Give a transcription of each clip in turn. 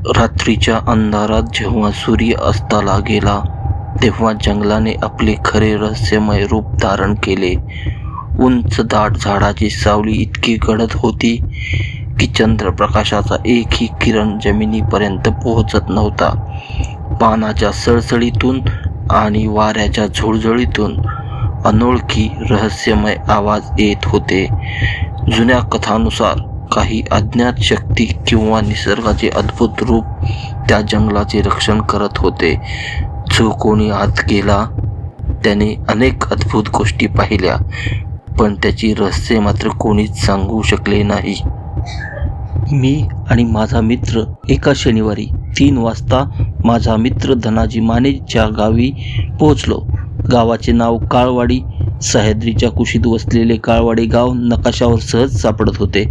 रात्रीच्या अंधारात जेव्हा सूर्य अस्ताला गेला तेव्हा जंगलाने आपले खरे रहस्यमय रूप धारण केले. उंच दाट झाडाची सावली इतकी गडद होती की चंद्रप्रकाशाचा एकही किरण जमिनीपर्यंत पोहोचत नव्हता. पानाच्या सळसळीतून आणि वाऱ्याच्या झुळझुळीतून अनोळखी रहस्यमय आवाज येत होते. जुन्या कथांनुसार काही अज्ञात शक्ती किंवा निसर्गाचे अद्भुत रूप त्या जंगलाचे रक्षण करत होते. जो कोणी आत गेला त्याने अनेक अद्भुत गोष्टी पाहिल्या, पण त्याची रहस्य मात्र कोणीच सांगू शकले नाही. मी आणि माझा मित्र एका शनिवारी 3 वाजता माझा मित्र धनाजी मानेच्या गावी पोहोचलो. गावाचे नाव काळवाडी. सह्याद्रीच्या कुशीत वसलेले काळवाडी गाव नकाशावर सहज सापडत होते.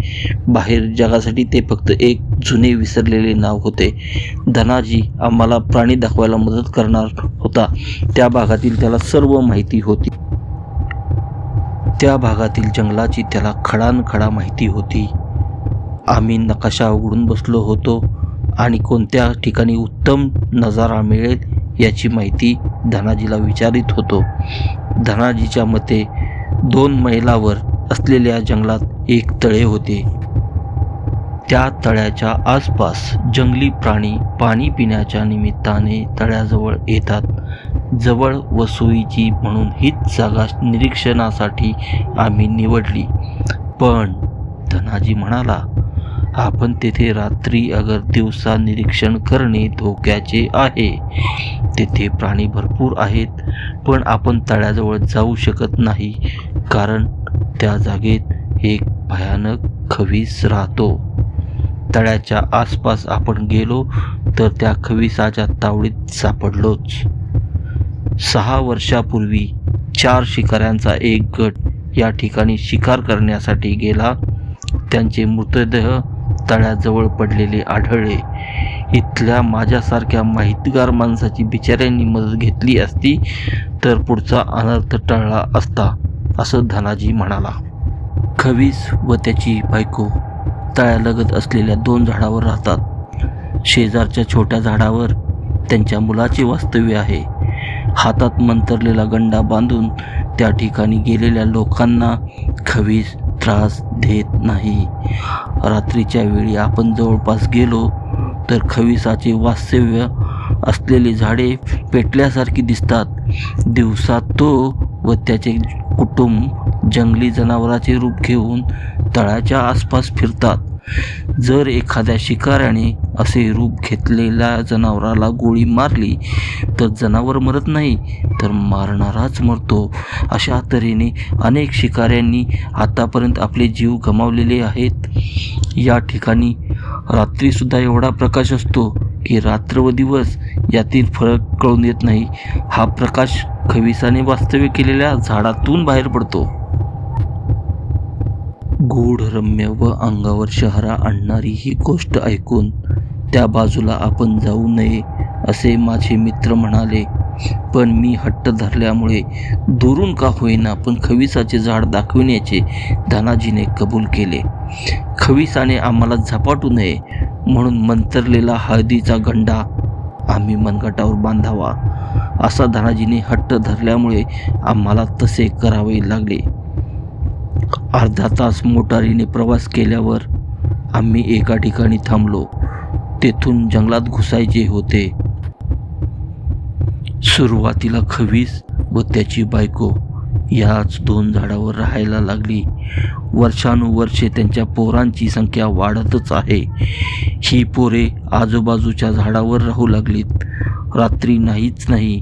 बाहेर जगासाठी ते फक्त एक जुने विसरलेले नाव होते. धनाजी आम्हाला प्राणी दाखवायला मदत करणार होता. त्या भागातील त्याला सर्व माहिती होती. त्या भागातील जंगलाची त्याला खडानखडा माहिती होती. आम्ही नकाशा उघडून बसलो होतो आणि कोणत्या ठिकाणी उत्तम नजारा मिळेल याची माहिती धनाजीला विचारित होतो. धनाजीच्या मते 2 मैलावर असलेल्या जंगलात एक तळे होते. त्या तळ्याच्या आसपास जंगली प्राणी पाणी पिण्याच्या निमित्ताने तळ्याजवळ येतात. जवळ व सोयीची म्हणून हीच जागा निरीक्षणासाठी आम्ही निवडली. पण धनाजी म्हणाला, आपण तेथे रात्री अगर दिवसा निरीक्षण करणे धोक्याचे आहे. तेथे प्राणी भरपूर आहेत, पण आपण तळ्याजवळ जाऊ शकत नाही, कारण त्या जागेत एक भयानक खवीस राहतो. तळ्याच्या आसपास आपण गेलो तर त्या खविसाच्या तावडीत सापडलोच. 6 वर्षापूर्वी 4 शिकाऱ्यांचा एक गट या ठिकाणी शिकार करण्यासाठी गेला. त्यांचे मृतदेह तळ्याजवळ पडलेले आढळले. इथल्या माझ्यासारख्या माहितगार माणसाची बिचाऱ्यांनी मदत घेतली असती तर पुढचा अनर्थ टळला असता, असं धनाजी म्हणाला. खवीस व त्याची बायको तळ्यालगत असलेल्या 2 झाडावर राहतात. शेजारच्या छोट्या झाडावर त्यांच्या मुलाचे वास्तव्य आहे. हातात मंतरलेला गंडा बांधून त्या ठिकाणी गेलेल्या लोकांना खवीस त्रास देत नाही. रात्रीच्या वेळी आपण जवळपास गेलो तर खविसाचे वास्तव्य असलेली झाडे पेटल्यासारखी दिसतात. दिवसा तो व त्याचे कुटुंब जंगली जनावराचे रूप घेऊन तळ्याच्या आसपास फिरतात. जर एखाद्या शिकाऱ्याने असे रूप घेतलेल्या जनावराला गोळी मारली तर जनावर मरत नाही तर मारणाराच मरतो. अशा तऱ्हेने अनेक शिकाऱ्यांनी आतापर्यंत आपले जीव गमावलेले आहेत. या ठिकाणी रात्रीसुद्धा एवढा प्रकाश असतो की रात्र व दिवस यातील फरक कळून येत नाही. हा प्रकाश खविसाने वास्तव्य केलेल्या झाडातून बाहेर पडतो. गूढरम्य व अंगावर शहारा आणणारी ही गोष्ट ऐकून त्या बाजूला आपण जाऊ नये असे माझे मित्र म्हणाले. पण मी हट्ट धरल्यामुळे दुरून का होईना पण खविसाचे झाड दाखविण्याचे धनाजीने कबूल केले. खविसाने आम्हाला झपाटू नये म्हणून मंतरलेला हळदीचा गंडा आम्ही मनगटावर बांधावा असा धनाजीने हट्ट धरल्यामुळे आम्हाला तसे करावे लागले. अर्धा तास मोटारीने प्रवास केल्यावर आम्ही एका ठिकाणी थांबलो. तेथून जंगलात घुसायचे होते. सुरुवातीला खवीस व त्याची बायको याच 2 झाडावर राहायला लागली. वर्षानुवर्षे त्यांच्या पोरांची संख्या वाढतच आहे. ही पोरे आजूबाजूच्या झाडावर राहू लागलीत. रात्री नाहीच नाही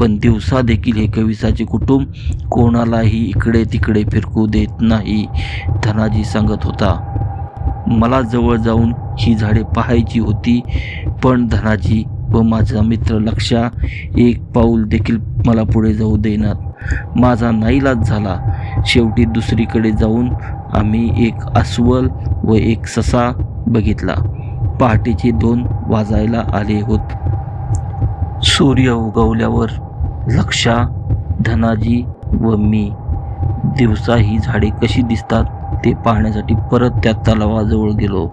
पण दिवसा देखील हे खविसाचे कुटुंब कोणालाही इकडे तिकडे फिरकू देत नाही, धनाजी सांगत होता. मला जवळ जाऊन ही झाडे पाहायची होती, पण धनाजी व माझा मित्र लक्षा एक पाऊल देखील मला पुढे जाऊ देणार. माझा नाईलाज झाला. शेवटी दुसरीकडे जाऊन आम्ही एक अस्वल व एक ससा बघितला. पहाटेचे 2 वाजायला आले होते. सूर्य उगवल्यावर लक्षा, धनाजी व मी दिवसा ही झाडे कशी दिसतात ते पाहण्यासाठी परत त्या तलावाजवळ गेलो.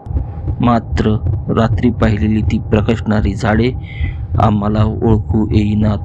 मात्र रात्री पाहिलेली ती प्रकाशणारी झाडे आम्हाला ओळखू येईनात.